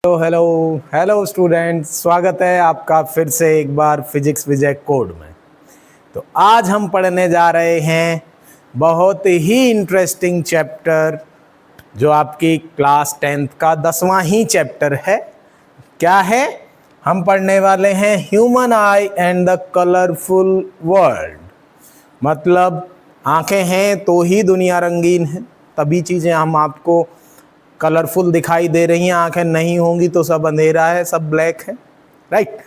Hello hello hello students, स्वागत है आपका फिर से एक बार फिजिक्स विजय कोड में। तो आज हम पढ़ने जा रहे हैं बहुत ही इंटरेस्टिंग चैप्टर, जो आपकी क्लास 10th का 10वां ही चैप्टर है। क्या है? हम पढ़ने वाले हैं human I and the colourful world. मतलब आंखें हैं तो ही दुनिया रंगीन है, तभी चीज़ें हम आपको कलरफुल दिखाई दे रही हैं। आंखें नहीं होंगी तो सब अंधेरा है, सब ब्लैक है, राइट?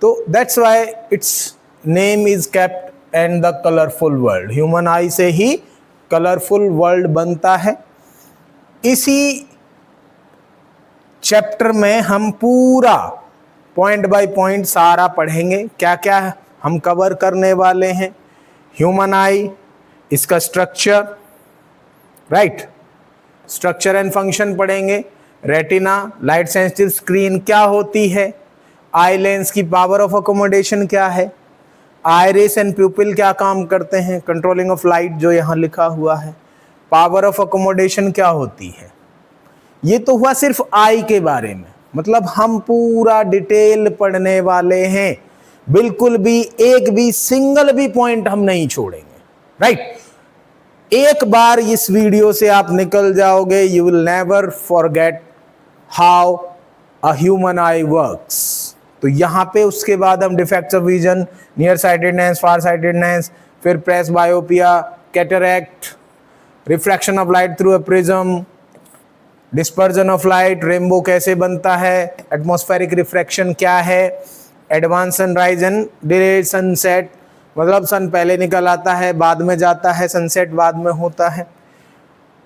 तो that's why it's name is kept and the colourful world. Human आई से ही कलरफुल वर्ल्ड बनता है। इसी चैप्टर में हम पूरा पॉइंट बाय पॉइंट सारा पढ़ेंगे। क्या क्या हम कवर करने वाले हैं? ह्यूमन आई, इसका structure, right? Structure and function पढ़ेंगे। रेटिना, लाइट सेंसिटिव स्क्रीन क्या होती है, आई लेंस की पावर ऑफ अकोमोडेशन क्या है, आइरिस एंड प्यूपिल क्या काम करते हैं, कंट्रोलिंग ऑफ लाइट जो यहाँ लिखा हुआ है, पावर ऑफ अकोमोडेशन क्या होती है। ये तो हुआ सिर्फ आई के बारे में। मतलब हम पूरा डिटेल पढ़ने वाले हैं, बिल्कुल भी एक भी सिंगल भी पॉइंट हम नहीं छोड़ेंगे, राइट? एक बार इस वीडियो से आप निकल जाओगे, you will never forget how a human eye works. तो यहाँ पे उसके बाद हम defects of vision, near sightedness, far sightedness, फिर presbyopia, cataract, refraction of light through a prism, dispersion of light, rainbow कैसे बनता है, एटमॉस्फेरिक रिफ्रैक्शन क्या है, advance sunrise and delayed sunset, मतलब सन पहले निकल आता है बाद में जाता है, सनसेट बाद में होता है,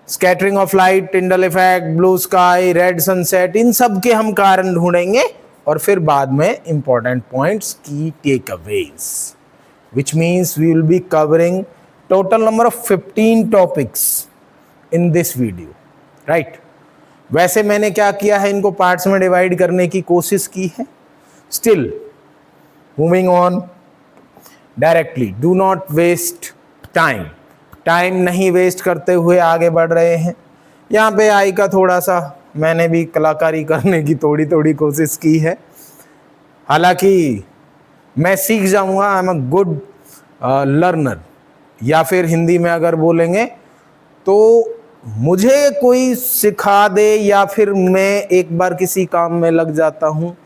scattering of light, Tyndall effect, blue sky, red sunset, इन सब के हम कारण ढूंढेंगे। और फिर बाद में इंपॉर्टेंट पॉइंट्स की takeaways, which means we will be covering total number of 15 topics in this video, right? वैसे मैंने क्या किया है, इनको पार्ट्स में डिवाइड करने की कोशिश की है। Still moving on directly, do not waste time. Time नहीं वेस्ट करते हुए आगे बढ़ रहे हैं। यहाँ पे आई का थोड़ा सा मैंने भी कलाकारी करने की थोड़ी थोड़ी कोशिश की है। हालांकि मैं सीख जाऊँगा, I am a good learner, या फिर हिंदी में अगर बोलेंगे तो मुझे कोई सिखा दे या फिर मैं एक बार किसी काम में लग जाता हूँ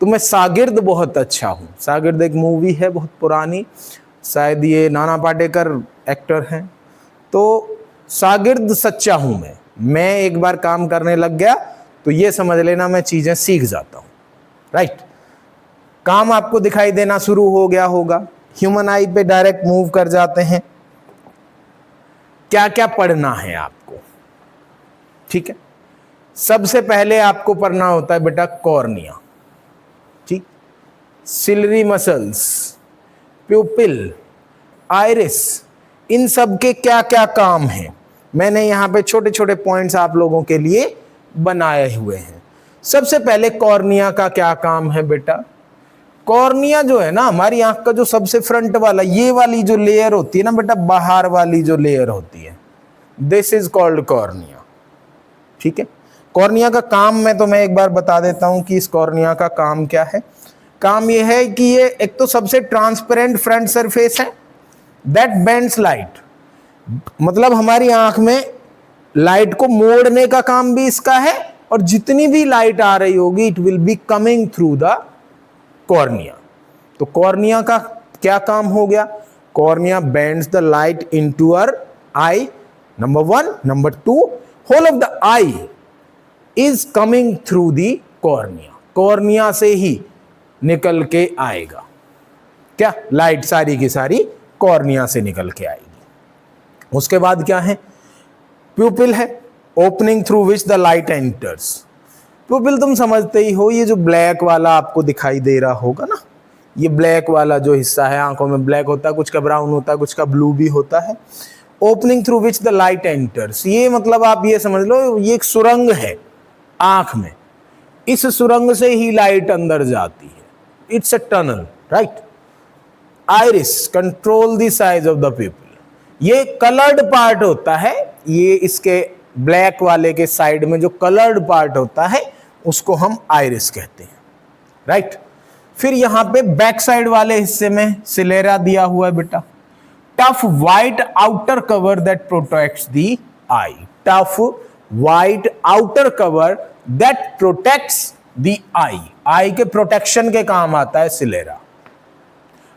तो मैं शागिर्द बहुत अच्छा हूँ। शागिर्द एक मूवी है बहुत पुरानी, शायद ये नाना पाटेकर एक्टर हैं। तो शागिर्द सच्चा हूँ मैं एक बार काम करने लग गया तो ये समझ लेना मैं चीज़ें सीख जाता हूँ, राइट? काम आपको दिखाई देना शुरू हो गया होगा। ह्यूमन आई पे डायरेक्ट मूव कर जाते हैं। क्या क्या पढ़ना है आपको, ठीक है? सबसे पहले आपको पढ़ना होता है बेटा कॉर्निया, ठीक? सिलरी मसल्स, प्यूपिल, आइरिस, इन सब के क्या क्या काम हैं, मैंने यहाँ पे छोटे छोटे पॉइंट्स आप लोगों के लिए बनाए हुए हैं। सबसे पहले कॉर्निया का क्या काम है बेटा? कॉर्निया जो है ना, हमारी आंख का जो सबसे फ्रंट वाला, ये वाली जो लेयर होती है ना बेटा, बाहर वाली जो लेयर होती है, दिस इज कॉल्ड कॉर्निया, ठीक है? कॉर्निया का काम मैं तुम्हें एक बार बता देता हूं कि इस कॉर्निया का काम क्या है। काम यह है कि ये एक तो सबसे ट्रांसपेरेंट फ्रंट सरफेस है दैट बेंड्स लाइट। मतलब हमारी आंख में लाइट को मोड़ने का काम भी इसका है, और जितनी भी लाइट आ रही होगी it will be coming through the cornea. तो कॉर्निया का क्या काम हो गया? Cornea bends the light into our eye, number 1। Number 2, whole of the eye is coming through the cornea. Cornea से ही निकल के आएगा क्या? लाइट सारी की सारी कॉर्निया से निकल के आएगी। उसके बाद क्या है? प्यूपिल है, opening through which the light enters. प्यूपिल तुम समझते ही हो, ये जो ब्लैक वाला आपको दिखाई दे रहा होगा ना, ये ब्लैक वाला जो हिस्सा है, आंखों में ब्लैक होता है, कुछ का ब्राउन होता है, कुछ का ब्लू भी होता है। Opening through which the light enters, ये मतलब आप ये समझ लो ये एक सुरंग है आंख में, इस सुरंग से ही लाइट अंदर जाती है। It's a tunnel, right? Iris control the size of the प्यूपिल, ये कलर्ड पार्ट होता है, ये इसके ब्लैक वाले के साइड में जो कलर्ड पार्ट होता है उसको हम आइरिस कहते हैं, राइट। फिर यहां पे बैक साइड वाले हिस्से में सिलेरा दिया हुआ है बेटा, tough white outer cover that protects the eye, tough white outer cover that protects the eye के प्रोटेक्शन के काम आता है सिलेरा।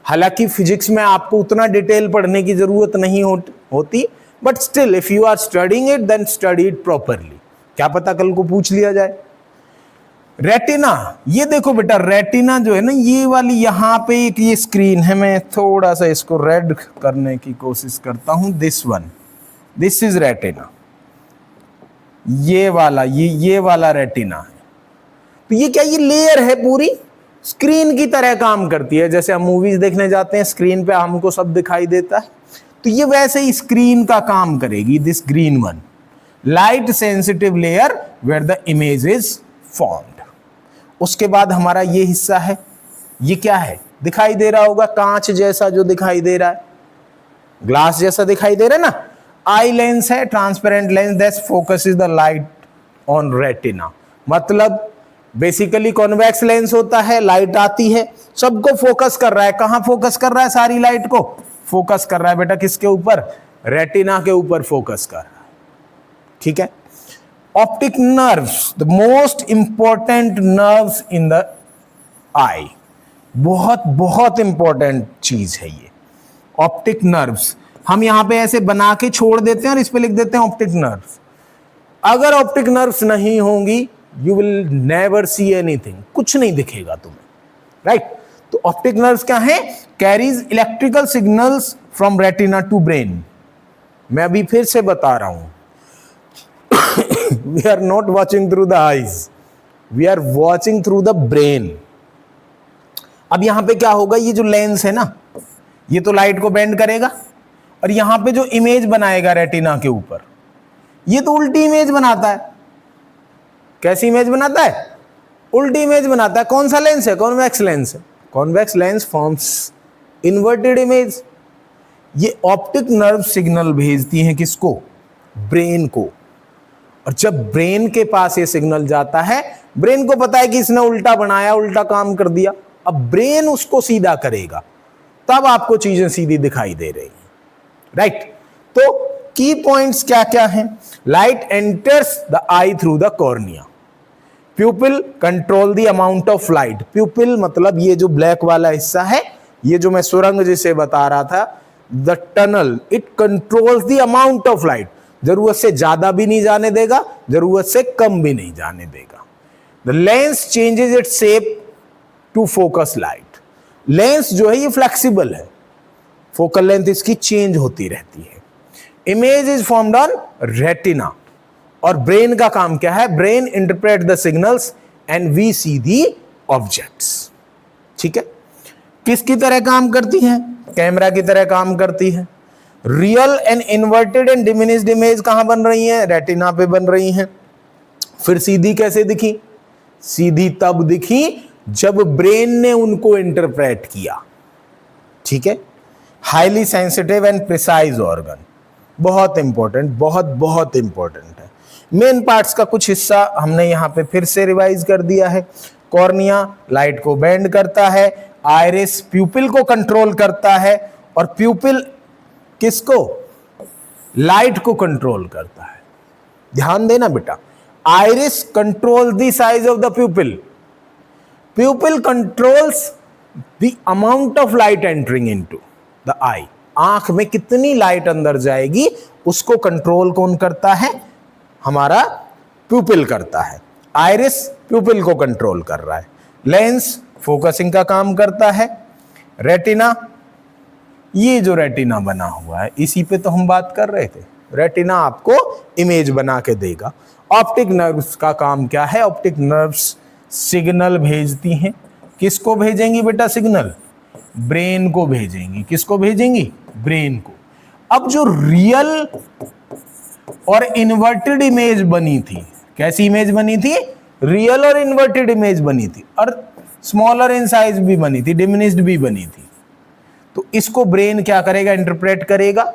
हालांकि फिजिक्स में आपको उतना डिटेल पढ़ने की जरूरत नहीं होती, but still if you are studying it then study it properly, क्या पता कल को पूछ लिया जाए। रेटिना, ये देखो बेटा, रेटिना जो है ना, ये वाली यहां पे एक ये स्क्रीन है, मैं थोड़ा सा इसको रेड करने की कोशिश करता हूं, this one, this is retina, ये वाला रेटिना है। तो ये क्या, ये लेयर है पूरी, स्क्रीन की तरह काम करती है। जैसे हम मूवीज देखने जाते हैं, स्क्रीन पे हमको सब दिखाई देता है, तो ये वैसे ही स्क्रीन का काम करेगी, this green one, light sensitive layer where the image is formed. उसके बाद हमारा ये हिस्सा है, ये क्या है, दिखाई दे रहा होगा, कांच जैसा जो दिखाई दे रहा है, ग्लास जैसा दिखाई दे रहा है ना, आई लेंस है, transparent lens that focuses the light on retina. मतलब बेसिकली कॉन्वेक्स लेंस होता है, लाइट आती है, सबको फोकस कर रहा है, कहां फोकस कर रहा है, सारी लाइट को फोकस कर रहा है बेटा, किसके ऊपर, रेटिना के ऊपर फोकस कर रहा है, ठीक है। Optic nerves, the most important nerves in the eye, बहुत बहुत इंपॉर्टेंट चीज है ये ऑप्टिक नर्व्स। हम यहां पे ऐसे बना के छोड़ देते हैं और इस पे लिख देते हैं ऑप्टिक नर्व्स। अगर ऑप्टिक नर्व्स नहीं होंगी, you will never see anything, कुछ नहीं दिखेगा तुम्हें, राइट। तो ऑप्टिक नर्व्स क्या है, carries electrical signals from retina to brain. मैं अभी फिर से बता रहा हूं, we are not watching through the eyes, we are watching through the brain. अब यहां पे क्या होगा, ये जो लेंस है ना, ये तो लाइट को बेंड करेगा, और यहां पे जो इमेज बनाएगा रेटिना के ऊपर, ये तो उल्टी इमेज बनाता है। कैसी इमेज बनाता है, उल्टी इमेज बनाता है। कौन सा लेंस है, कॉन्वेक्स लेंस है, convex lens forms inverted image. ये ऑप्टिक नर्व सिग्नल भेजती हैं किसको, ब्रेन को, और जब ब्रेन के पास ये सिग्नल जाता है, ब्रेन को पता है कि इसने उल्टा बनाया, उल्टा काम कर दिया, अब ब्रेन उसको सीधा करेगा, तब आपको चीजें सीधी दिखाई दे रही हैं, राइट। तो की पॉइंट्स क्या क्या हैं, light enters the I through the cornea, प्यूपिल control the amount of light, प्यूपिल मतलब ये जो ब्लैक वाला हिस्सा है, ये जो मैं सुरंग जिसे बता रहा था, the tunnel, it controls the amount of light, जरूरत से ज्यादा भी नहीं जाने देगा, जरूरत से कम भी नहीं जाने देगा। The lens changes its shape to focus light, lens जो है ये फ्लेक्सिबल है, फोकल लेंथ इसकी चेंज होती रहती है। Image is formed on retina, और ब्रेन का काम क्या है, brain interpret the signals and we see the objects, ठीक है। किसकी तरह काम करती है, कैमरा की तरह काम करती है। Real and inverted and diminished image कहां बन रही है, रेटिना पे बन रही हैं। फिर सीधी कैसे दिखी, सीधी तब दिखी जब ब्रेन ने उनको इंटरप्रेट किया, ठीक है। Highly sensitive and precise organ, बहुत इंपॉर्टेंट, बहुत बहुत इंपॉर्टेंट है। मेन पार्ट्स का कुछ हिस्सा हमने यहां पे फिर से रिवाइज कर दिया है। कॉर्निया लाइट को बेंड करता है, आइरिस प्यूपिल को कंट्रोल करता है, और प्यूपिल किसको, लाइट को कंट्रोल करता है। ध्यान देना बेटा, iris control the size of the pupil, pupil controls the amount of light entering into the eye, आंख में कितनी लाइट अंदर जाएगी उसको कंट्रोल कौन करता है, हमारा प्यूपिल करता है। आइरिस प्यूपिल को कंट्रोल कर रहा है, लेंस फोकसिंग का काम करता है, रेटिना, ये जो रेटिना बना हुआ है इसी पे तो हम बात कर रहे थे, रेटिना आपको इमेज बना के देगा। ऑप्टिक नर्व्स का काम क्या है, ऑप्टिक नर्व्स सिग्नल भेजती हैं, किसको भेजेंगी बेटा सिग्नल, ब्रेन को भेजेंगी, किसको भेजेंगी, ब्रेन को। अब जो रियल और इन्वर्टेड इमेज बनी थी, कैसी इमेज बनी थी, रियल और इन्वर्टेड इमेज बनी थी, और स्मॉलर इन साइज भी बनी थी, डिमिनिश्ड भी बनी थी। तो इसको ब्रेन क्या करेगा, इंटरप्रेट करेगा,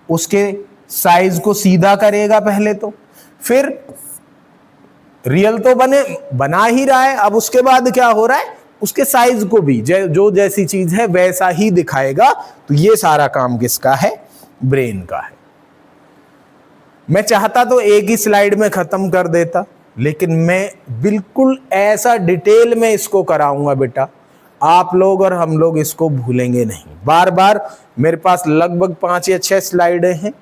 उसके साइज को सीधा करेगा पहले तो, फिर रियल तो बना ही रहा है, अब उसके बाद क्या हो रहा है, उसके साइज को भी जो जैसी चीज है वैसा ही दिखाएगा। तो ये सारा काम किसका है, ब्रेन का है। मैं चाहता तो एक ही स्लाइड में खत्म कर देता, लेकिन मैं बिल्कुल ऐसा डिटेल में इसको कराऊंगा बेटा, आप लोग और हम लोग इसको भूलेंगे नहीं। बार बार मेरे पास लगभग 5 या 6 स्लाइडें हैं,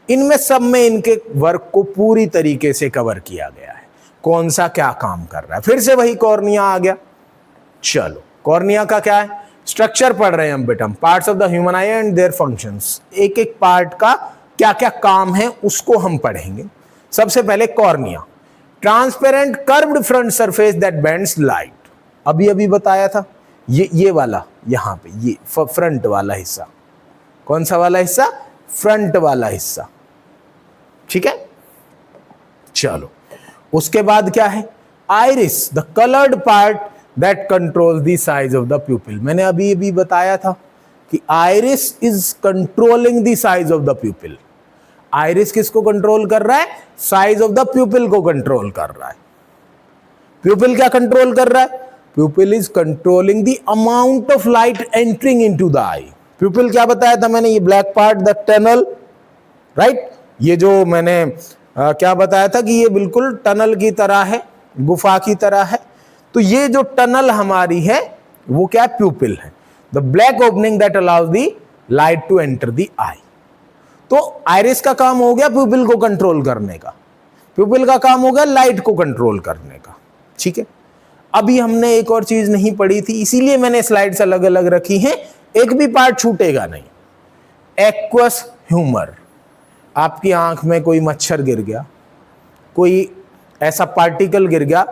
इनमें सब में इनके वर्क को पूरी तरीके से कवर किया गया है, कौन सा क्या काम कर रहा है। फिर से वही कॉर्निया आ गया। चलो कॉर्निया का क्या है, स्ट्रक्चर पढ़ रहे हैं हम बेटा, parts of the human I and their functions. एक एक पार्ट का क्या क्या काम है उसको हम पढ़ेंगे। सबसे पहले cornea, transparent curved front surface that bends light. अभी अभी बताया था, ये वाला यहां पे, ये फ्रंट वाला हिस्सा, कौन सा वाला हिस्सा, फ्रंट वाला हिस्सा, ठीक है। चलो उसके बाद क्या है, iris, the coloured part that controls the size of the प्यूपिल। मैंने अभी बताया था कि iris is controlling the size of the प्यूपिल। Iris किसको कंट्रोल कर रहा है, साइज ऑफ द प्यूपिल को कंट्रोल कर रहा है। प्यूपिल क्या कंट्रोल कर रहा है, pupil is controlling the amount of light entering into the आई। प्यूपिल क्या बताया था मैंने, ये black part the tunnel, right. ये जो मैंने क्या बताया था कि ये बिल्कुल टनल की तरह है, गुफा की तरह है। तो ये जो टनल हमारी है वो क्या, प्यूपिल है। The black opening that allows the light to enter the eye. तो आइरिस का काम हो गया प्यूपिल को कंट्रोल करने का, प्यूपिल का काम हो गया लाइट को कंट्रोल करने का, ठीक है। अभी हमने एक और चीज नहीं पढ़ी थी, इसीलिए मैंने स्लाइड्स अलग अलग रखी हैं, एक भी पार्ट छूटेगा नहीं। एक्वस ह्यूमर, आपकी आंख में कोई मच्छर गिर गया, कोई ऐसा पार्टिकल गिर गया,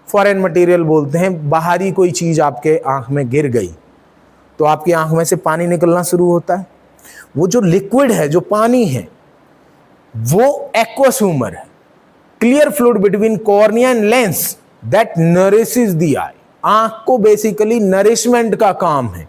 फॉरेन मटेरियल बोलते हैं, बाहरी कोई चीज आपके आंख में गिर गई तो आपकी आंख में से पानी निकलना शुरू होता है। वो जो लिक्विड है, जो पानी है, वो एक्वस ह्यूमर है। Clear fluid between cornea and lens that nourishes the eye. आंख को बेसिकली नरिशमेंट का काम है,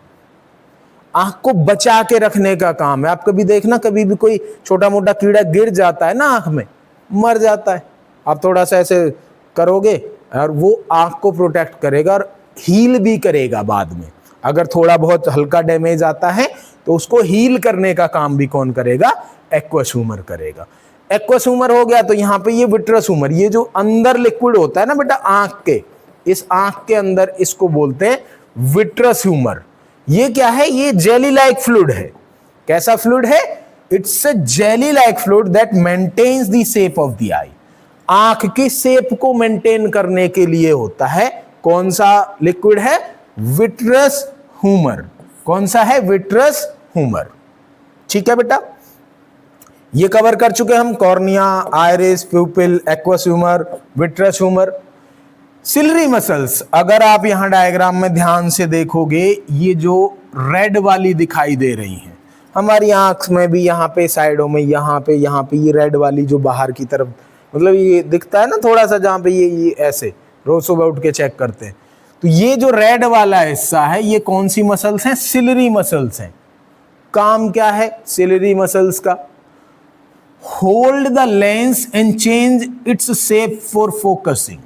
आंख को बचा के रखने का काम है। आप कभी देखना, कभी भी कोई छोटा मोटा कीड़ा गिर जाता है ना आंख में, मर जाता है, आप थोड़ा सा ऐसे करोगे और वो आंख को प्रोटेक्ट करेगा और हील भी करेगा बाद में। अगर थोड़ा बहुत हल्का डैमेज आता है तो उसको हील करने का काम भी कौन करेगा, एक्वस ह्यूमर करेगा। एक्वस ह्यूमर हो गया तो यहाँ पे ये विट्रस ह्यूमर, ये जो अंदर लिक्विड होता है ना बेटा आंख के, इस आंख के अंदर, इसको बोलते हैं विट्रस ह्यूमर। ये क्या है, ये जेली लाइक फ्लूइड है। कैसा फ्लूइड है, it's a jelly like fluid that maintains the shape of the eye. आंख की शेप को मेंटेन करने के लिए होता है। कौन सा लिक्विड है, विट्रस ह्यूमर। कौन सा है, विट्रस ह्यूमर, ठीक है बेटा। ये कवर कर चुके हम, cornea, iris, pupil, aqueous humour, vitreous humour. Ciliary muscles, अगर आप यहां डायग्राम में ध्यान से देखोगे, ये जो रेड वाली दिखाई दे रही हैं हमारी आंख में भी, यहाँ पे साइडों में, यहाँ पे ये रेड वाली जो बाहर की तरफ, मतलब ये दिखता है ना थोड़ा सा, जहां पे ये ऐसे रोज सुबह उठ के चेक करते हैं, तो ये जो रेड वाला हिस्सा है ये कौन सी मसल्स हैं, सिलरी मसल्स हैं। काम क्या है सिलरी मसल्स का, hold the lens and change its shape for focusing.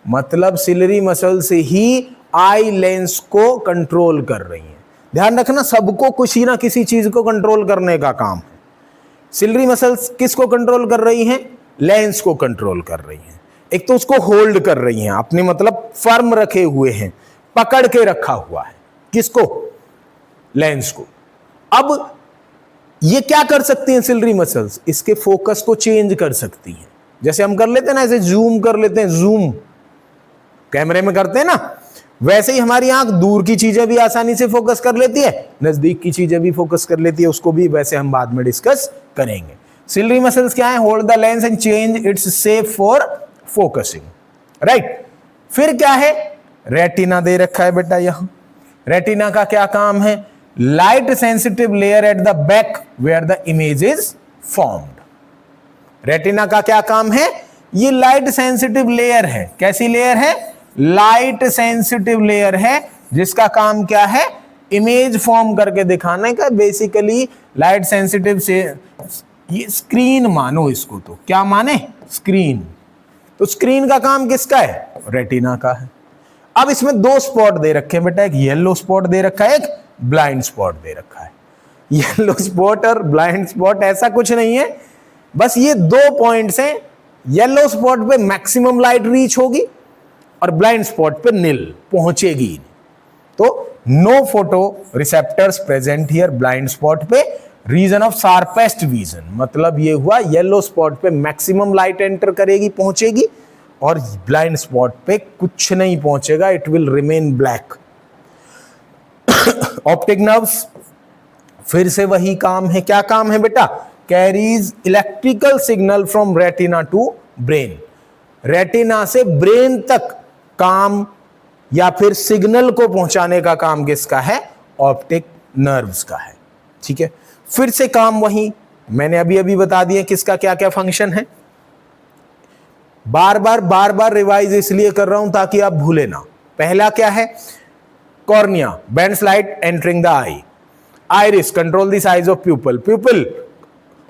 मतलब सिलरी मसल से ही आई लेंस को कंट्रोल कर रही है। ध्यान रखना, सबको किसी ना किसी चीज को कंट्रोल करने का काम है। सिलरी मसल्स किसको कंट्रोल कर रही हैं, लेंस को कंट्रोल कर रही हैं। एक तो उसको होल्ड कर रही हैं अपनी, मतलब फर्म रखे हुए हैं, पकड़ के रखा हुआ है, किसको, लेंस को। अब ये क्या कर सकती हैं सिलरी मसल्स, इसके फोकस को चेंज कर सकती हैं। जैसे हम कर लेते हैं ना, ऐसे जूम कर लेते हैं, जूम कैमरे में करते हैं ना, वैसे ही हमारी आंख दूर की चीजें भी आसानी से फोकस कर लेती है, नजदीक की चीजें भी फोकस कर लेती है, उसको भी वैसे हम बाद में डिस्कस करेंगे। सिलरी मसल्स क्या है, hold the lens and change its shape for focusing, right. फिर क्या है, रेटिना दे रखा है बेटा यहां। रेटिना का क्या काम है, light sensitive layer at the back where the image is formed. Retina का क्या काम है, ये लाइट सेंसिटिव लेयर है। कैसी लेयर है, लाइट सेंसिटिव लेयर है, जिसका काम क्या है, इमेज फॉर्म करके दिखाने का। बेसिकली लाइट सेंसिटिव से ये स्क्रीन मानो इसको, तो क्या माने, स्क्रीन। तो स्क्रीन का काम किसका है? रेटिना का है। अब इसमें दो स्पॉट दे रखे हैं बेटा, एक येलो स्पॉट दे रखा है, एक ब्लाइंड स्पॉट दे रखा है। येलो स्पॉट और ब्लाइंड स्पॉट ऐसा कुछ नहीं है, बस ये दो पॉइंट्स हैं। येलो स्पॉट पे मैक्सिमम लाइट रीच होगी और ब्लाइंड स्पॉट पे नील पहुंचेगी। तो no photoreceptors present here blind spot पे, रीजन ऑफ शार्पेस्ट विजन, मतलब ये हुआ येलो स्पॉट पे मैक्सिमम लाइट एंटर करेगी, पहुंचेगी, और ब्लाइंड स्पॉट पे कुछ नहीं पहुंचेगा, it will remain black. Optic nerves फिर से वही काम है। क्या काम है बेटा? Carries electrical signal from retina to brain. Retina से ब्रेन तक काम या फिर सिग्नल को पहुंचाने का काम किसका है? ऑप्टिक नर्व्स का है। ठीक है, फिर से काम वही, मैंने अभी अभी बता दिया किसका क्या क्या फंक्शन है। बार बार रिवाइज इसलिए कर रहा हूं ताकि आप भूले ना। पहला क्या है? Cornea bends light entering the eye. Iris control the size of pupil. Pupil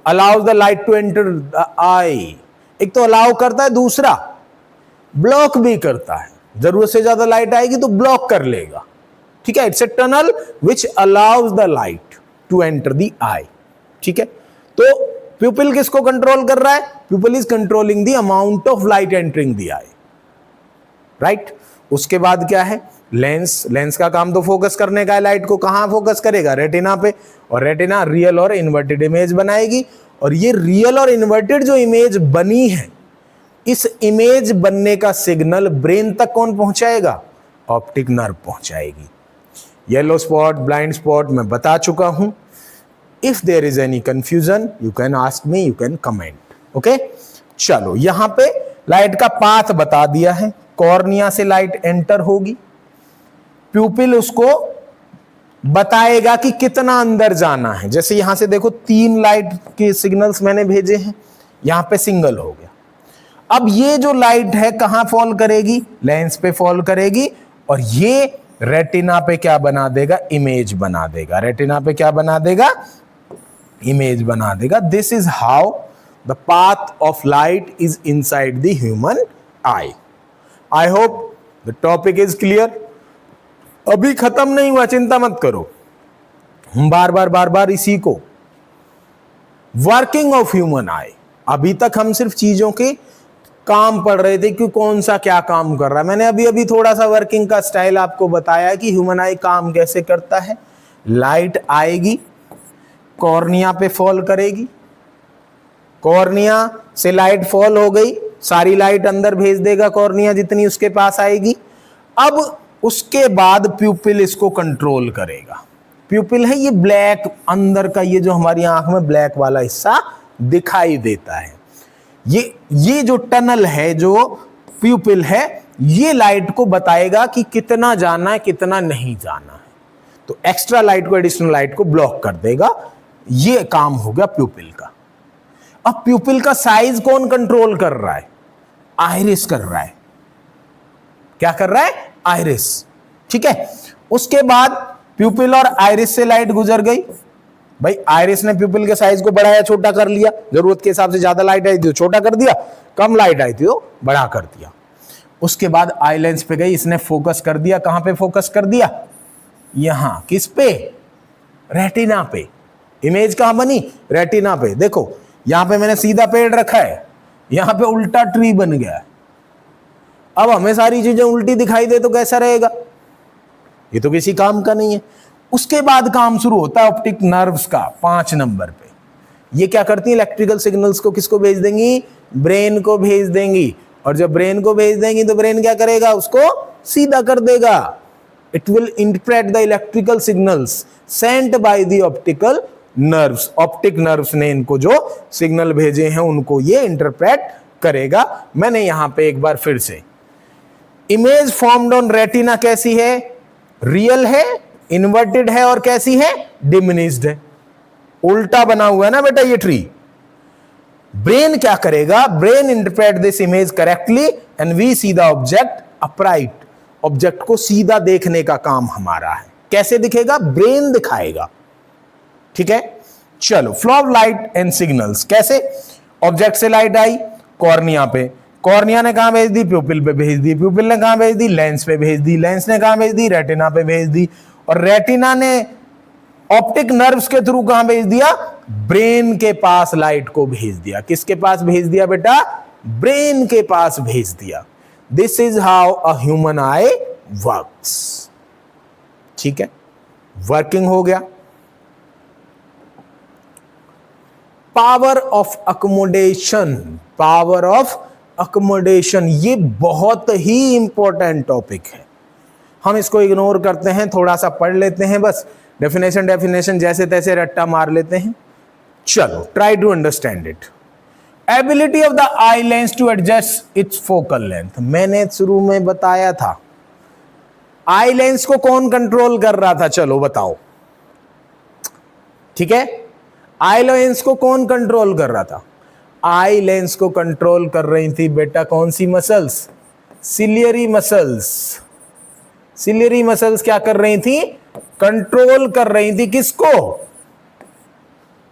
allows the light to enter the eye. एक तो अलाउ करता है, दूसरा ब्लॉक भी करता है। जरूरत से ज्यादा लाइट आएगी तो ब्लॉक कर लेगा। ठीक है, it's a tunnel which allows the light to enter the eye. ठीक है, तो प्यूपिल किसको कंट्रोल कर रहा है? Pupil is controlling the amount of light entering the eye, right. उसके बाद क्या है? लेंस। लेंस का काम तो फोकस करने का है, लाइट को कहां फोकस करेगा? रेटिना पे, और रेटिना रियल और इन्वर्टेड इमेज बनाएगी। और ये रियल और इन्वर्टेड जो इमेज बनी है, इस इमेज बनने का सिग्नल ब्रेन तक कौन पहुंचाएगा? ऑप्टिक नर्व पहुंचाएगी। येलो स्पॉट, ब्लाइंड स्पॉट मैं बता चुका हूं। If there is any confusion you can ask me, you can comment. Okay, चलो यहां पे लाइट का पाथ बता दिया है। कॉर्निया से लाइट एंटर होगी, प्यूपिल उसको बताएगा कि कितना अंदर जाना है। जैसे यहां से देखो 3 लाइट के सिग्नल्स मैंने भेजे हैं, यहां पे सिंगल हो गया। अब ये जो लाइट है कहां फॉल करेगी? लेंस पे फॉल करेगी, और ये रेटिना पे क्या बना देगा? इमेज बना देगा। रेटिना पे क्या बना देगा? इमेज बना देगा। This is how the path of light is inside the human I. I hope the topic is clear. अभी खत्म नहीं हुआ, चिंता मत करो, हम बार बार इसी को, वर्किंग ऑफ ह्यूमन आई। अभी तक हम सिर्फ चीजों के काम पढ़ रहे थे कि कौन सा क्या काम कर रहा है। मैंने अभी अभी थोड़ा सा वर्किंग का स्टाइल आपको बताया कि ह्यूमन आई काम कैसे करता है। लाइट आएगी, कॉर्निया पे फॉल करेगी, कॉर्निया से लाइट फॉल हो गई, सारी लाइट अंदर भेज देगा कॉर्निया जितनी उसके पास आएगी। अब उसके बाद प्यूपिल इसको कंट्रोल करेगा। प्यूपिल है ये ब्लैक अंदर का, ये जो हमारी आंख में ब्लैक वाला हिस्सा दिखाई देता है, ये जो टनल है, जो प्यूपिल है, ये लाइट को बताएगा कि कितना जाना है कितना नहीं जाना है। तो एक्स्ट्रा लाइट को, एडिशनल लाइट को ब्लॉक कर देगा। ये काम हो गया प्यूपिल का। अब प्यूपिल का साइज कौन कंट्रोल कर रहा है? आइरिस कर रहा है। क्या कर रहा है? आइरिस। ठीक है, उसके बाद प्यूपिल और आइरिस से लाइट गुजर गई। भाई आइरिस ने प्यूपिल के साइज को बढ़ाया, छोटा कर लिया, जरूरत के हिसाब से ज्यादा लाइट आई थी तो छोटा कर दिया, कम लाइट आई थी तो बड़ा कर दिया। उसके बाद आई लेंस पे गई, इसने फोकस कर दिया। कहां पे फोकस कर दिया? यहां। किस पे? रेटिना पे। इमेज कहां बनी? रेटिना पे। देखो यहां पे मैंने सीधा पेड़ रखा है, यहां पे उल्टा ट्री बन गया है। अब हमें सारी चीजें उल्टी दिखाई दे तो कैसा रहेगा? ये तो किसी काम का नहीं है। उसके बाद काम शुरू होता है ऑप्टिक नर्व्स का 5 नंबर पे। ये क्या करती है? इलेक्ट्रिकल सिग्नल्स को किसको भेज देंगी? ब्रेन को भेज देंगी। और जब ब्रेन को भेज देंगी तो ब्रेन क्या करेगा? उसको सीधा कर देगा। It will interpret the electrical signals sent by the optical nerves. Optic nerves ने इनको जो सिग्नल भेजे हैं उनको ये इंटरप्रेट करेगा। मैंने यहां पे एक बार फिर से, इमेज फॉर्म्ड ऑन रेटिना कैसी है? रियल है, इन्वर्टेड है, और कैसी है? डिमिनिश्ड है। उल्टा बना हुआ है ना बेटा ये ट्री। ब्रेन क्या करेगा? Brain interpret this image correctly and we see the object upright. Object को सीधा देखने का काम हमारा है। कैसे दिखेगा? ब्रेन दिखाएगा। ठीक है, चलो flow of light and signals. कैसे? ऑब्जेक्ट से लाइट आई कॉर्निया पे, कॉर्निया ने कहां भेज दी, प्यूपिल पे भेज दी, प्यूपिल ने कहां भेज दी, लेंस पे भेज दी, लेंस ने कहां भेज दी, रेटिना पे भेज दी, और रेटिना ने ऑप्टिक नर्व्स के थ्रू कहां भेज दिया, ब्रेन के पास लाइट को भेज दिया। किसके पास भेज दिया बेटा, ब्रेन के पास भेज दिया। This is how a human eye works. ठीक है, वर्किंग हो गया। Power of accommodation, power of accommodation, ये बहुत ही इंपॉर्टेंट टॉपिक है। हम इसको इग्नोर करते हैं, थोड़ा सा पढ़ लेते हैं, बस डेफिनेशन जैसे तैसे रट्टा मार लेते हैं। चलो, try to understand it. Ability of the eye lens to adjust its focal length. मैंने शुरू में बताया था, आई लेंस को कौन कंट्रोल कर रहा था, चलो बताओ। ठीक है, आई लेंस को कौन कंट्रोल कर रहा था, आई लेंस को कंट्रोल कर रही थी बेटा कौन सी muscles, ciliary muscles. Ciliary muscles क्या कर रही थी, कंट्रोल कर रही थी किसको,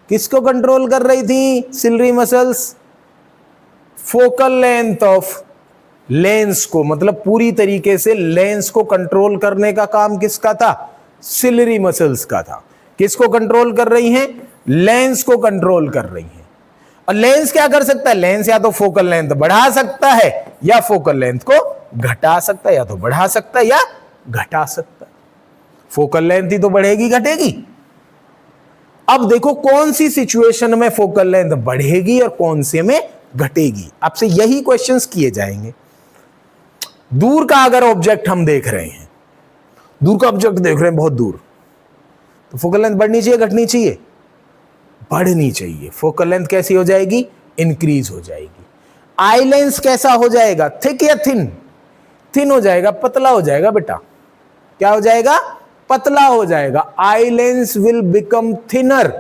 किसको कंट्रोल कर रही थी ciliary muscles, focal length of lens को, मतलब पूरी तरीके से लेंस को कंट्रोल करने का काम किसका था, सिलियरी मसल्स का था। किसको कंट्रोल कर रही हैं, लेंस को कंट्रोल कर रही हैं। और लेंस क्या कर सकता है, लेंस या तो फोकल लेंथ बढ़ा सकता है या फोकल लेंथ को घटा सकता है, या तो बढ़ा सकता है या घटा सकता है। फोकल लेंथ ही तो बढ़ेगी घटेगी। अब देखो कौन सी सिचुएशन में फोकल लेंथ बढ़ेगी और कौन से में घटेगी, आपसे यही क्वेश्चंस किए जाएंगे। दूर का अगर ऑब्जेक्ट हम देख रहे हैं, दूर का ऑब्जेक्ट देख रहे हैं बहुत दूर, तो फोकल लेंथ बढ़नी चाहिए घटनी चाहिए, बढ़नी चाहिए। फोकल लेंथ कैसी हो जाएगी, इंक्रीज हो जाएगी। आई लेंस कैसा हो जाएगा, थिक या थिन, थिन हो जाएगा, पतला हो जाएगा बेटा। क्या हो जाएगा, पतला हो जाएगा। Eye lens will become thinner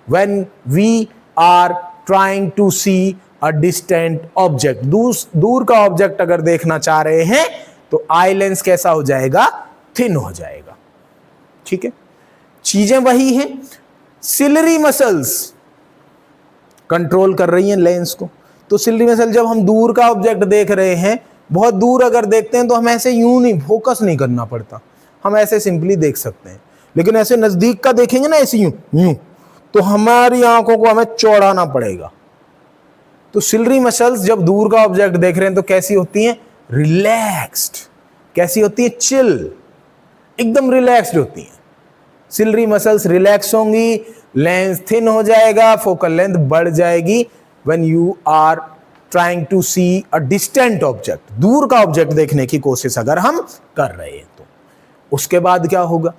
when we are trying to see a distant object. दूर का ऑब्जेक्ट अगर देखना चाह रहे हैं तो आई लेंस कैसा हो जाएगा, थिन हो जाएगा। ठीक है, चीजें वही हैं। सिलियरी मसल्स कंट्रोल कर रही हैं लेंस को। तो सिलियरी मसल, जब हम दूर का ऑब्जेक्ट देख रहे हैं, बहुत दूर अगर देखते हैं तो हम ऐसे यूं नहीं, फोकस नहीं करना पड़ता, हम ऐसे सिंपली देख सकते हैं। लेकिन ऐसे नजदीक का देखेंगे ना, ऐसे यूं यूं, तो हमारी आंखों को हमें चौड़ाना पड़ेगा। तो सिलियरी मसल्स जब दूर का ऑब्जेक्ट देख रहे हैं तो कैसी होती हैं, रिलैक्स्ड। कैसी होती है, चिल, एकदम रिलैक्स्ड होती हैं। सिलियरी मसल्स रिलैक्स होंगी, लेंस थिन हो जाएगा, फोकल लेंथ बढ़ जाएगी when you are trying to see a distant object. दूर का ऑब्जेक्ट देखने की कोशिश अगर हम कर रहे हैं तो उसके बाद क्या होगा,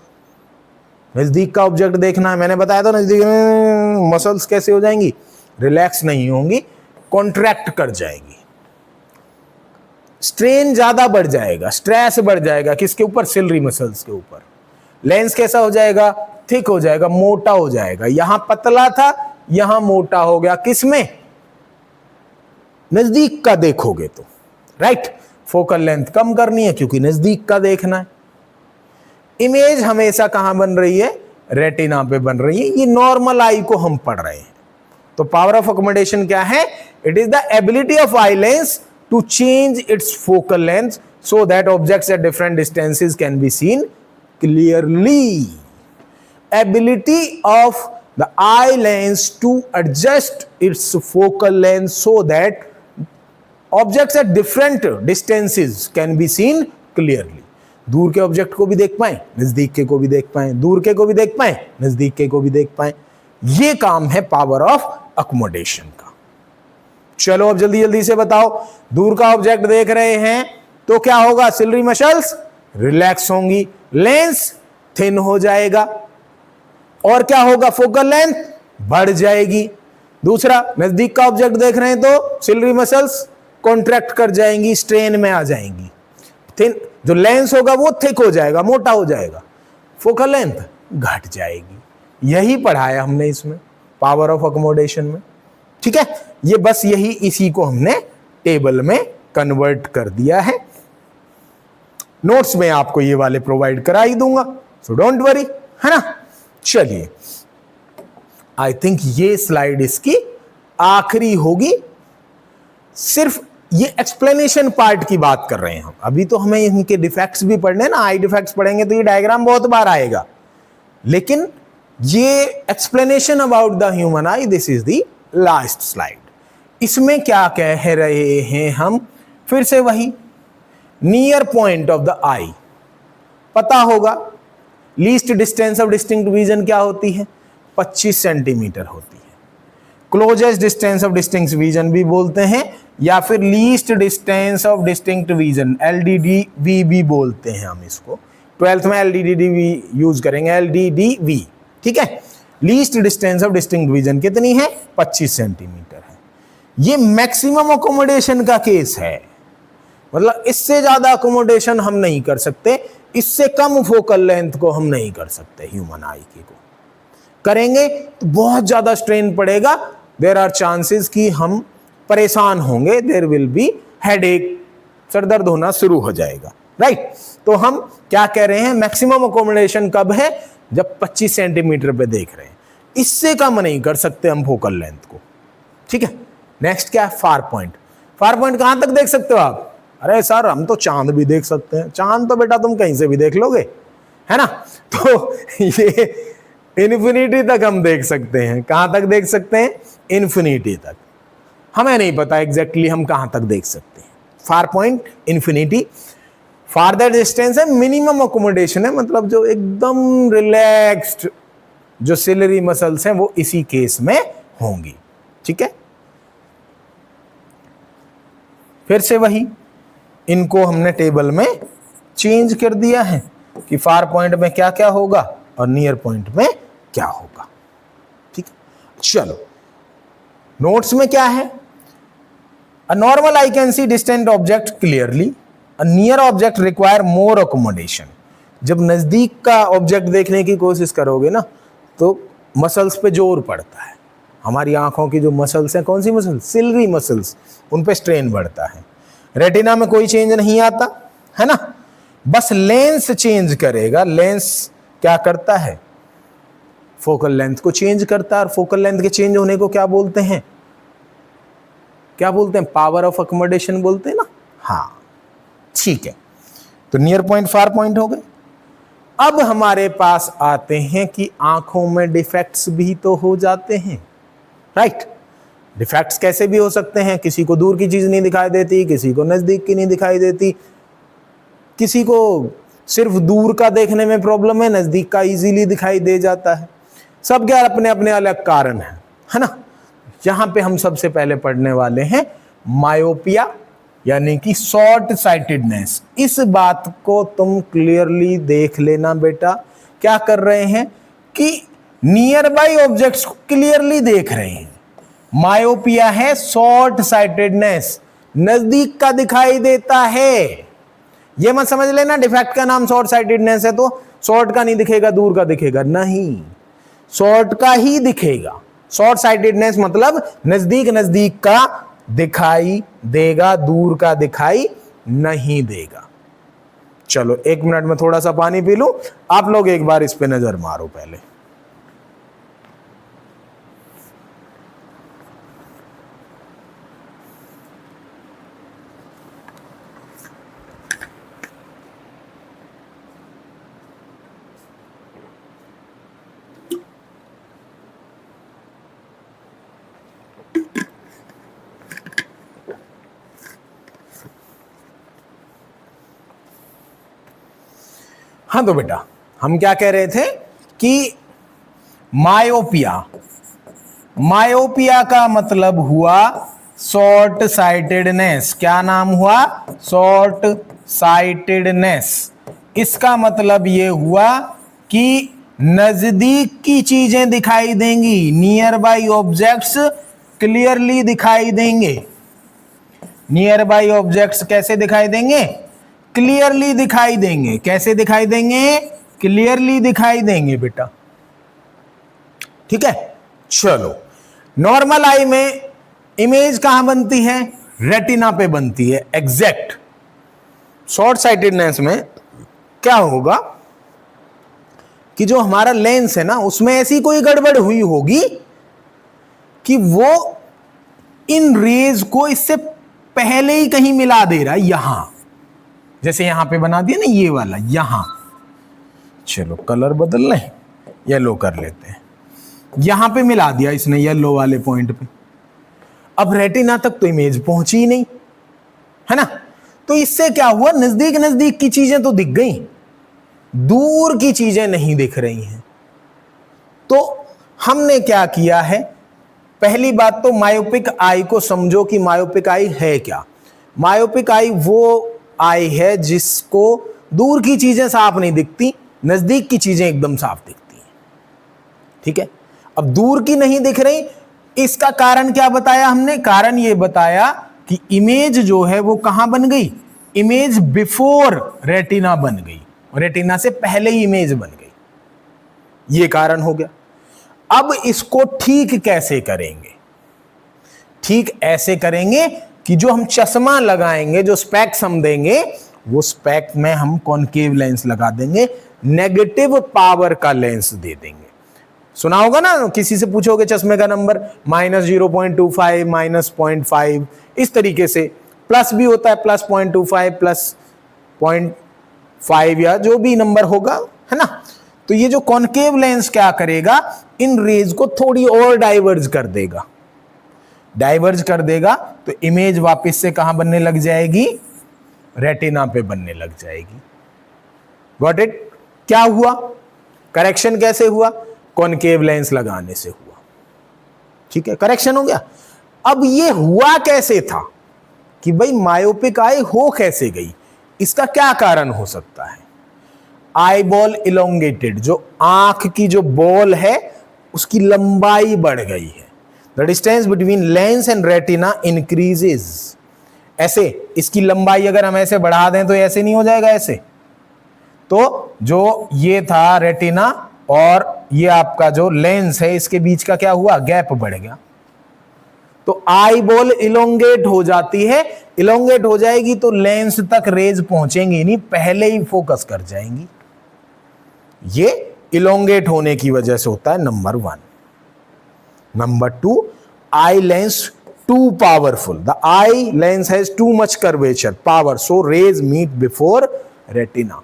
नजदीक का ऑब्जेक्ट देखना है, मैंने बताया था नजदीक में मसल्स कैसे हो जाएंगी, रिलैक्स नहीं होंगी, कॉन्ट्रैक्ट कर जाएगी, स्ट्रेन ज्यादा बढ़ जाएगा, स्ट्रेस बढ़ जाएगा। किसके ऊपर, सिलियरी मसल्स के ऊपर। लेंस कैसा हो जाएगा, थिक हो जाएगा, मोटा हो जाएगा। यहां पतला था, यहां मोटा हो गया। किसमें, नजदीक का देखोगे तो, राइट। फोकल लेंथ कम करनी है क्योंकि नजदीक का देखना है। इमेज हमेशा कहां बन रही है, रेटिना पे बन रही है। ये नॉर्मल आई को हम पढ़ रहे हैं। तो पावर ऑफ अकोमोडेशन क्या है, it is the ability of eye lens to change its focal length so that objects at different distances can be seen clearly. Ability of the eye lens to adjust its focal length so that objects at different distances can be seen clearly. दूर के object को भी देख पाए, नजदीक के को भी देख पाए, दूर के को भी देख पाए, नजदीक के को भी देख पाए। ये काम है पावर ऑफ अकोमोडेशन का। चलो अब जल्दी जल्दी से बताओ, दूर का ऑब्जेक्ट देख रहे हैं तो क्या होगा, सिलियरी मसल्स रिलैक्स होंगी, लेंस थिन हो जाएगा, और क्या होगा, फोकल लेंथ बढ़ जाएगी। दूसरा, नजदीक का ऑब्जेक्ट देख रहे हैं तो सिलियरी मसल्स कॉन्ट्रैक्ट कर जाएंगी, स्ट्रेन में आ जाएंगी। थिन, जो लेंस होगा वो थिक हो जाएगा, मोटा हो जाएगा, फोकल लेंथ घट जाएगी। यही पढ़ाया हमने इसमें पावर ऑफ अकोमोडेशन में। ठीक है, ये बस यही, इसी को हमने टेबल में कन्वर्ट कर दिया है। नोट्स में आपको ये वाले प्रोवाइड करा ही दूंगा, सो डोंट वरी, है ना। चलिए, आई थिंक ये स्लाइड इसकी आखिरी होगी। सिर्फ ये एक्सप्लेनेशन पार्ट की बात कर रहे हैं हम, अभी तो हमें इनके डिफेक्ट्स भी पढ़ने हैं ना, आई डिफेक्ट्स पढ़ेंगे तो ये डायग्राम बहुत बार आएगा, लेकिन ये explanation about the human I, this is the last slide. इसमें क्या कह रहे हैं हम, फिर से वही नियर पॉइंट ऑफ द आई पता होगा। Least distance of distinct vision क्या होती है, 25 सेंटीमीटर होती है। Closest distance of distinct vision भी बोलते हैं, या फिर least distance of distinct vision, LDDV भी बोलते हैं हम इसको। 12th में LDDV यूज करेंगे, LDDV, ठीक है। Least distance of distinct vision कितनी है, 25 सेंटीमीटर है। ये मैक्सिमम अकोमोडेशन का केस है, मतलब इससे ज्यादा अकोमोडेशन हम नहीं कर सकते, इससे कम फोकल लेंथ को हम नहीं कर सकते। ह्यूमन आई की को करेंगे तो बहुत ज्यादा स्ट्रेन पड़ेगा, देयर आर चांसेस कि हम परेशान होंगे, देयर विल बी हेडेक, सर दर्द होना शुरू हो जाएगा, राइट। तो हम क्या कह रहे हैं, मैक्सिमम अकोमोडेशन कब है, जब 25 सेंटीमीटर पे देख रहे हैं, इससे कम नहीं कर सकते हम फोकल लेंथ को, ठीक है। नेक्स्ट क्या है, फार पॉइंट। फार पॉइंट कहां तक देख सकते हो आप, अरे सर हम तो चांद भी देख सकते हैं, चांद तो बेटा तुम कहीं से भी देख लोगे, है ना। तो ये इन्फिनिटी तक हम देख सकते हैं, कहां तक देख सकते हैं, इन्फिनिटी तक। हमें नहीं पता एग्जैक्टली हम कहां तक देख सकते हैं, फार पॉइंट इन्फिनिटी। फारदर डिस्टेंस है मिनिमम अकोमोडेशन है, मतलब जो एकदम रिलैक्स्ड जो सिलरी मसल्स हैं वो इसी केस में होंगी, ठीक है। फिर से वही, इनको हमने टेबल में चेंज कर दिया है कि फार पॉइंट में क्या क्या होगा और नियर पॉइंट में क्या होगा, ठीक है। चलो नोट्स में क्या है, a normal I can see distant object clearly, a near object require more accommodation. जब नजदीक का ऑब्जेक्ट देखने की कोशिश करोगे ना तो मसल्स पे जोर पड़ता है, हमारी आंखों की जो मसल्स हैं, कौन सी मसल्स, सिलरी मसल्स, उन पे स्ट्रेन बढ़ता है। रेटिना में कोई चेंज नहीं आता है ना, बस लेंस चेंज करेगा। लेंस क्या करता है, फोकल लेंथ को चेंज करता है, और फोकल लेंथ के चेंज होने को क्या बोलते हैं, क्या बोलते हैं, पावर ऑफ अकोमोडेशन बोलते हैं ना। हाँ ठीक है, तो नियर पॉइंट फार पॉइंट हो गए। अब हमारे पास आते हैं कि आंखों में डिफेक्ट्स भी तो हो जाते हैं, राइट। डिफेक्ट्स कैसे भी हो सकते हैं, किसी को दूर की चीज नहीं दिखाई देती, किसी को नजदीक की नहीं दिखाई देती, किसी को सिर्फ दूर का देखने में प्रॉब्लम है, नजदीक का इजीली दिखाई दे जाता है। सबके अपने अपने अलग कारण है ना। यहां पे हम सबसे पहले पढ़ने वाले हैं मायोपिया, यानी कि शॉर्ट साइटेडनेस। इस बात को तुम क्लियरली देख लेना बेटा, क्या कर रहे हैं कि नियर बाई ऑब्जेक्ट्स को क्लियरली देख रहे हैं। मायोपिया है शॉर्ट साइटेडनेस, नजदीक का दिखाई देता है। ये मत समझ लेना डिफेक्ट का नाम शॉर्ट साइटेडनेस है तो शॉर्ट का नहीं दिखेगा, दूर का दिखेगा, नहीं, शॉर्ट का ही दिखेगा। शॉर्ट साइटेडनेस मतलब नजदीक नजदीक का दिखाई देगा, दूर का दिखाई नहीं देगा। चलो 1 मिनट में थोड़ा सा पानी पी लूं, आप लोग एक बार इस पे नजर मारो पहले। हाँ तो बेटा हम क्या कह रहे थे कि मायोपिया, मायोपिया का मतलब हुआ शॉर्ट साइटेडनेस। क्या नाम हुआ, शॉर्ट साइटेडनेस। इसका मतलब ये हुआ कि नजदीक की चीजें दिखाई देंगी, नियर बाई ऑब्जेक्ट्स क्लियरली दिखाई देंगे। नियर बाई ऑब्जेक्ट्स कैसे दिखाई देंगे, क्लियरली दिखाई देंगे। कैसे दिखाई देंगे, क्लियरली दिखाई देंगे बेटा, ठीक है। चलो नॉर्मल आई में इमेज कहां बनती है, रेटिना पे बनती है एग्जैक्ट। शॉर्ट साइटेडनेस में क्या होगा कि जो हमारा लेंस है ना उसमें ऐसी कोई गड़बड़ हुई होगी कि वो इन रेज को इससे पहले ही कहीं मिला दे रहा है, यहां जैसे यहां पे बना दिया ना ये वाला, यहां चलो कलर बदल लें, येलो कर लेते हैं, यहां पे मिला दिया इसने येलो वाले पॉइंट पे। अब रेटिना तक तो इमेज पहुंची ही नहीं, है ना। तो इससे क्या हुआ, नजदीक नजदीक की चीजें तो दिख गई, दूर की चीजें नहीं दिख रही हैं। तो हमने क्या किया है, पहली बात तो मायोपिक आई को समझो कि मायोपिक आई है क्या। मायोपिक आई वो आई है जिसको दूर की चीजें साफ नहीं दिखती, नजदीक की चीजें एकदम साफ दिखती हैं। ठीक है, अब दूर की नहीं दिख रही, इसका कारण क्या बताया हमने, कारण ये बताया कि इमेज जो है वो कहां बन गई, इमेज बिफोर रेटिना बन गई, रेटिना से पहले ही इमेज बन गई, ये कारण हो गया। अब इसको ठीक कैसे करेंगे, ठीक ऐसे करेंगे कि जो हम चश्मा लगाएंगे, जो स्पेक्स हम देंगे, वो स्पेक में हम कॉनकेव लेंस लगा देंगे, नेगेटिव पावर का लेंस दे देंगे। सुना होगा ना, किसी से पूछोगे चश्मे का नंबर -0.25 -0.5, इस तरीके से। प्लस भी होता है, +0.25 +0.5 या जो भी नंबर होगा, है ना। तो ये जो कॉनकेव लेंस क्या करेगा, इन रेज को थोड़ी और डाइवर्ज कर देगा, डाइवर्ज कर देगा, तो इमेज वापस से कहां बनने लग जाएगी, रेटिना पे बनने लग जाएगी। Got it. क्या हुआ, करेक्शन कैसे हुआ, कॉनकेव लेंस लगाने से हुआ। ठीक है, करेक्शन हो गया। अब ये हुआ कैसे था कि भाई मायोपिक आई हो कैसे गई, इसका क्या कारण हो सकता है। आई बॉल इलोंगेटेड, जो आंख की जो बॉल है उसकी लंबाई बढ़ गई है। The distance between lens and retina increases. ऐसे इसकी लंबाई अगर हम ऐसे बढ़ा दें तो ऐसे नहीं हो जाएगा, ऐसे। तो जो ये था रेटिना और ये आपका जो लेंस है, इसके बीच का क्या हुआ, गैप बढ़ गया। तो आई बॉल इलोंगेट हो जाती है, इलोंगेट हो जाएगी तो लेंस तक रेज पहुंचेंगी नहीं, पहले ही फोकस कर जाएंगी। ये इलोंगेट होने की वजह से होता है, number 1। Number 2, eye lens too powerful, the eye lens has too much curvature power, so rays meet before retina.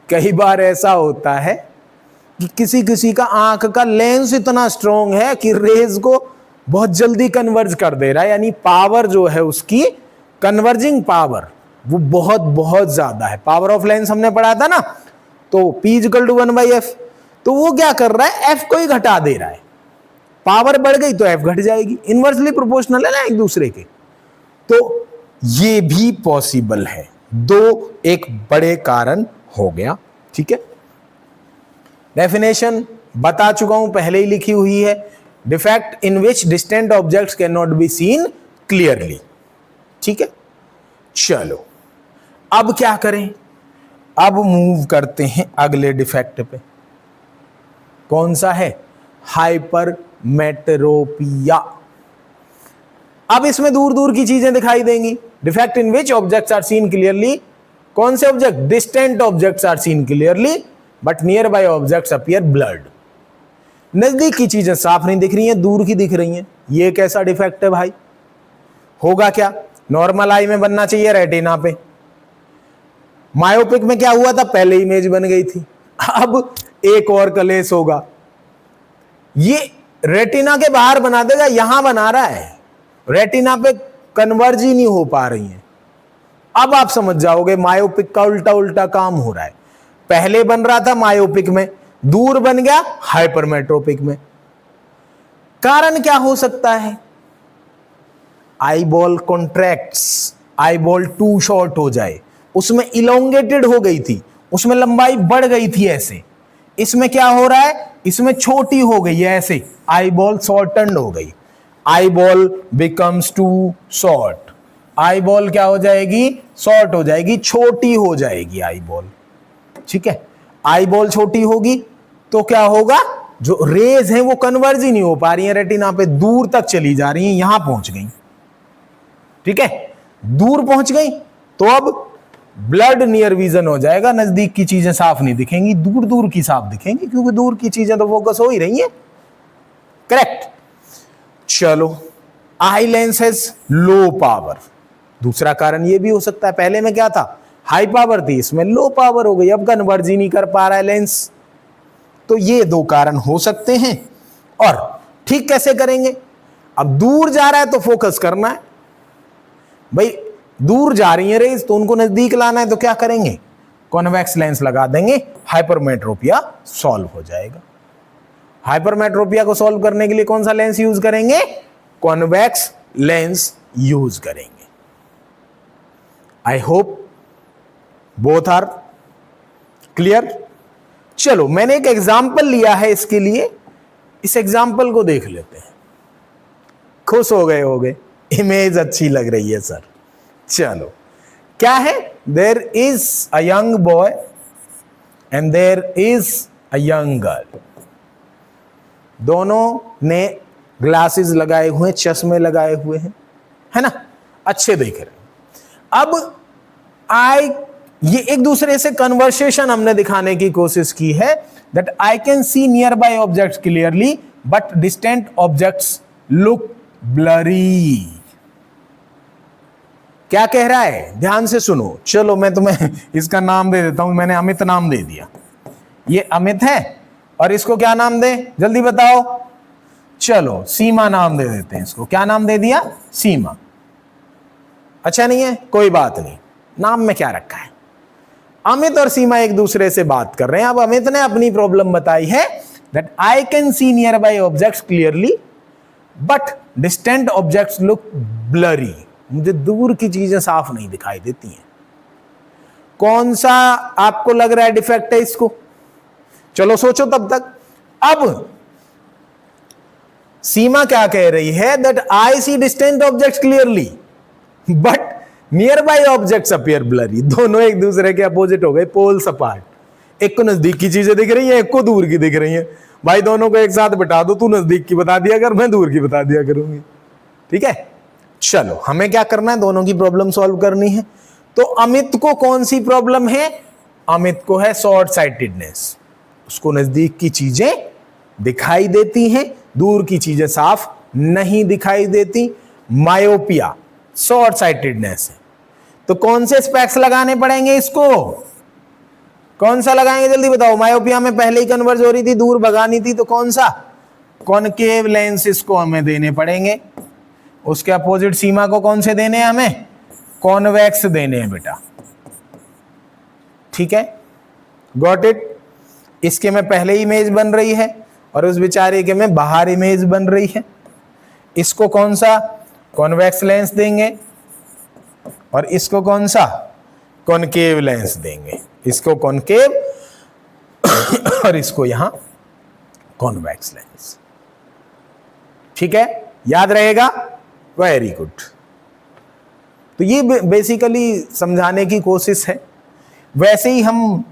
कई बार ऐसा होता है कि किसी किसी का आंख का लेंस इतना स्ट्रॉन्ग है कि रेज को बहुत जल्दी कन्वर्ज कर दे रहा है, यानी पावर जो है उसकी कन्वर्जिंग पावर वो बहुत बहुत ज्यादा है। पावर ऑफ लेंस हमने पढ़ा था ना, तो P = 1/f, तो वो क्या कर रहा है, F को ही घटा दे रहा है। पावर बढ़ गई तो F घट जाएगी, इनवर्सली प्रोपोर्शनल है ना एक दूसरे के। तो ये भी पॉसिबल है, दो एक बड़े कारण हो गया। ठीक है, डेफिनेशन बता चुका हूं, पहले ही लिखी हुई है, defect in which distant objects cannot be seen clearly. ठीक है, चलो अब क्या करें, अब मूव करते हैं अगले डिफेक्ट पे। कौन सा है, हाइपरमेट्रोपिया। अब इसमें दूर दूर की चीजें दिखाई देंगी। Defect in which objects are seen clearly, कौन से object, distant objects are seen clearly but nearby objects appear blurred. नजदीक की चीजें साफ नहीं दिख रही हैं, दूर की दिख रही हैं। ये कैसा डिफेक्ट है भाई, होगा क्या, नॉर्मल आई में बनना चाहिए, रेटिना पे। मायोपिक में क्या हुआ था, पहले इमेज बन गई थी। अब एक और कलेश होगा, ये रेटिना के बाहर बना देगा, यहां बना रहा है, रेटिना पे कन्वर्ज ही नहीं हो पा रही है। अब आप समझ जाओगे मायोपिक का उल्टा उल्टा काम हो रहा है। पहले बन रहा था मायोपिक में, दूर बन गया हाइपरमेट्रोपिक में। कारण क्या हो सकता है, eyeball contracts, eyeball too short हो जाए, उसमें इलोंगेटेड हो गई थी, उसमें लंबाई बढ़ गई थी ऐसे। इसमें क्या हो रहा है, इसमें छोटी हो गई है ऐसे, आई बॉल शॉर्टन्ड हो गई, eyeball becomes too short. Eyeball क्या हो जाएगी, शॉर्ट हो जाएगी, छोटी हो जाएगी आई बॉल। ठीक है, आई बॉल छोटी होगी तो क्या होगा, जो रेज हैं वो कन्वर्ज ही नहीं हो पा रही हैं रेटिना पे, दूर तक चली जा रही हैं, यहां पहुंच गई। ठीक है, दूर पहुंच गई तो अब ब्लड नियर विजन हो जाएगा, नजदीक की चीजें साफ नहीं दिखेंगी, दूर दूर की साफ दिखेंगी, क्योंकि दूर की चीजें तो फोकस हो ही रही हैं। करेक्ट। चलो, आई लेंस हैज लो पावर, दूसरा कारण ये भी हो सकता है, पहले में क्या था, हाई पावर थी, इसमें लो पावर हो गई, अब कन्वर्ज ही नहीं कर पा रहा है लेंस। तो ये दो कारण हो सकते हैं। और ठीक कैसे करेंगे, अब दूर जा रहा है तो फोकस करना है भाई, दूर जा रही है रेज तो उनको नजदीक लाना है, तो क्या करेंगे, कॉन्वेक्स लेंस लगा देंगे, हाइपरमेट्रोपिया सॉल्व हो जाएगा। हाइपरमेट्रोपिया को सॉल्व करने के लिए कौन सा लेंस यूज करेंगे, कॉन्वेक्स लेंस यूज करेंगे। I hope both are clear. चलो मैंने एक एग्जाम्पल लिया है इसके लिए, इस एग्जाम्पल को देख लेते हैं। खुश हो गए होगे, इमेज अच्छी लग रही है सर। चलो क्या है, there is a young boy and there is a young girl. दोनों ने ग्लासेस लगाए हुए, चश्मे लगाए हुए हैं, है ना, अच्छे देख रहे हैं। अब ये एक दूसरे से कन्वर्सेशन हमने दिखाने की कोशिश की है, that I can see near by objects clearly but distant objects look blurry. क्या कह रहा है, ध्यान से सुनो। चलो मैं तुम्हें इसका नाम दे देता हूं, मैंने अमित नाम दे दिया, ये अमित है, और इसको क्या नाम दे, जल्दी बताओ। चलो सीमा नाम दे देते हैं इसको, क्या नाम दे दिया, सीमा। अच्छा नहीं है, कोई बात नहीं, नाम में क्या रखा है। अमित और सीमा एक दूसरे से बात कर रहे हैं। अब अमित ने अपनी प्रॉब्लम बताई है, that I can see near by objects clearly but distant objects look blurry. मुझे दूर की चीजें साफ नहीं दिखाई देती हैं। कौन सा आपको लग रहा है डिफेक्ट है इसको, चलो सोचो तब तक। अब सीमा क्या कह रही है, that I see distant objects clearly but nearby objects appear blurry. दोनों एक दूसरे के अपोजिट हो गए, पोल्स अपार्ट। एक को नजदीक की चीजें दिख रही है, एक को दूर की दिख रही है। भाई दोनों को एक साथ बिठा दो, तू नजदीक की बता दिया कर, मैं दूर की बता दिया करूंगी, ठीक है। चलो हमें क्या करना है, दोनों की प्रॉब्लम सॉल्व करनी है। तो अमित को कौन सी प्रॉब्लम है, अमित को है शॉर्ट साइटेडनेस। उसको नजदीक की चीजें दिखाई देती हैं, दूर की चीजें साफ नहीं दिखाई देती। मायोपिया, शॉर्ट साइटेडनेस है। तो कौन से स्पेक्स लगाने पड़ेंगे इसको, कौन सा लगाएंगे जल्दी बताओ। मायोपिया में पहले ही कन्वर्ज हो रही थी, दूर भगानी थी, तो कौन सा, कॉनकेव लेंस इसको हमें देने पड़ेंगे। उसके अपोजिट सीमा को कौन से देने हैं, हमें कॉन्वेक्स देने हैं बेटा, ठीक है, गॉट इट। इसके में पहले इमेज बन रही है और उस बेचारे के में बाहर इमेज बन रही है। इसको कौन सा, कॉन्वेक्स लेंस देंगे, और इसको कौन सा, कॉनकेव लेंस देंगे। इसको कॉनकेव और इसको यहां कॉन्वेक्स लेंस, ठीक है, याद रहेगा, वेरी गुड। तो ये बेसिकली समझाने की कोशिश है। वैसे ही हम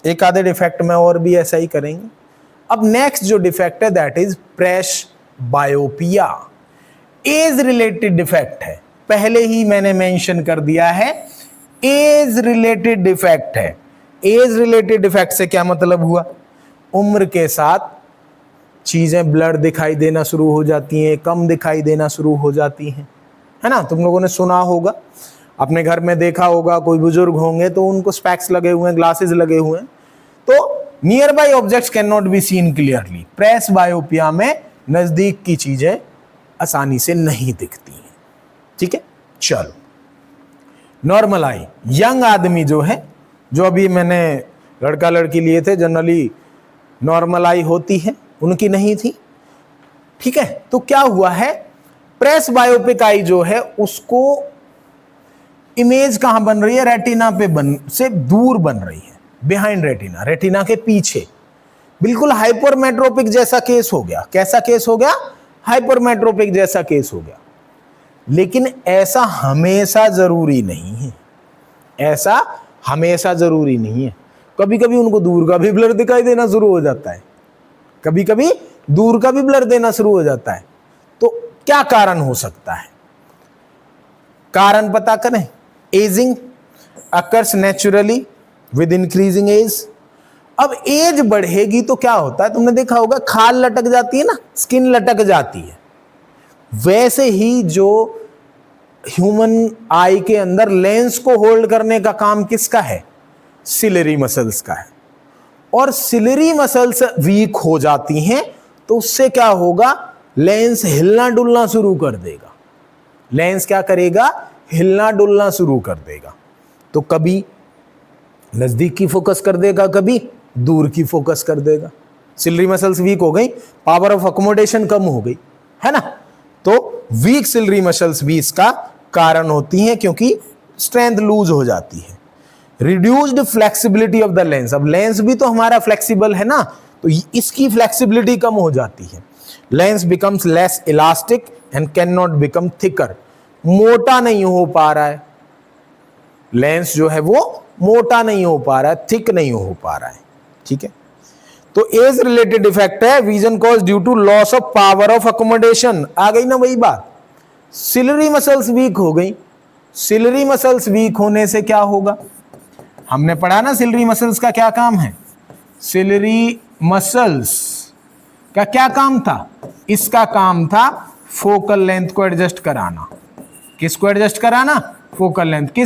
एक आधे डिफेक्ट में और भी ऐसा ही करेंगे। अब नेक्स्ट जो डिफेक्ट है that is presbyopia, age related defect है। पहले ही मैंने मेंशन कर दिया है, एज रिलेटेड डिफेक्ट है। एज रिलेटेड डिफेक्ट से क्या मतलब हुआ, उम्र के साथ चीजें ब्लर दिखाई देना शुरू हो जाती हैं, कम दिखाई देना शुरू हो जाती हैं, है ना। तुम लोगों ने सुना होगा, अपने घर में देखा होगा, कोई बुजुर्ग होंगे तो उनको स्पेक्स लगे हुए हैं, ग्लासेस लगे हुए हैं, तो nearby objects cannot be seen clearly. Presbyopia में नजदीक की चीजें आसानी से नहीं दिखती हैं, ठीक है। चलो नॉर्मल आई, यंग आदमी जो है, जो अभी मैंने लड़का लड़की लिए थे, जनरली नॉर्मल आई होती है, उनकी नहीं थी, ठीक है। तो क्या हुआ है, प्रेस बायोपिक आई जो है उसको इमेज कहां बन रही है, रेटिना पे से दूर बन रही है, बिहाइंड रेटिना, रेटिना के पीछे। बिल्कुल हाइपरमेट्रोपिक जैसा केस हो गया। कैसा केस हो गया, हाइपरमेट्रोपिक जैसा केस हो गया। लेकिन ऐसा हमेशा जरूरी नहीं है, ऐसा हमेशा जरूरी नहीं है। कभी कभी उनको दूर का भी ब्लर दिखाई देना शुरू हो जाता है, कभी कभी दूर का भी ब्लर देना शुरू हो जाता है। तो क्या कारण हो सकता है, कारण पता करें। Ageing occurs naturally with increasing age. अब एज बढ़ेगी तो क्या होता है, तुमने देखा होगा खाल लटक जाती है ना, स्किन लटक जाती है। वैसे ही जो ह्यूमन आई के अंदर लेंस को होल्ड करने का काम किसका है? सिलरी मसल्स का है। और सिलरी मसल्स वीक हो जाती हैं तो उससे क्या होगा? लेंस हिलना डुलना शुरू कर देगा। लेंस क्या करेगा? हिलना डुलना शुरू कर देगा। तो कभी नजदीक की फोकस कर देगा, कभी दूर की फोकस कर देगा। सिलरी मसल्स वीक हो गई, पावर ऑफ अकोमोडेशन कम हो गई, है ना। तो वीक सिलरी मसल्स भी इसका कारण होती हैं, क्योंकि स्ट्रेंथ लूज हो जाती है। Reduced flexibility of the lens, अब लेंस भी तो हमारा फ्लेक्सिबल है ना, तो इसकी फ्लेक्सिबिलिटी कम हो जाती है। Lens becomes less elastic and can not become thicker, मोटा नहीं हो पा रहा है, लेंस जो है वो मोटा नहीं हो पा रहा है, थिक नहीं हो पा रहा है, ठीक है। तो एज रिलेटेड इफेक्ट है, vision cause due to loss of power of accommodation. आ गई ना वही बात, सिलरी मसल्स वीक हो गई। सिलरी मसल्स वीक होने से क्या होगा? हमने पढ़ा ना सिलरी मसल्स का क्या काम है। सिलरी मसल्स का क्या काम था? इसका काम था फोकल लेंथ को एडजस्ट कराना। किसको एडजस्ट कराना? Focal length. किस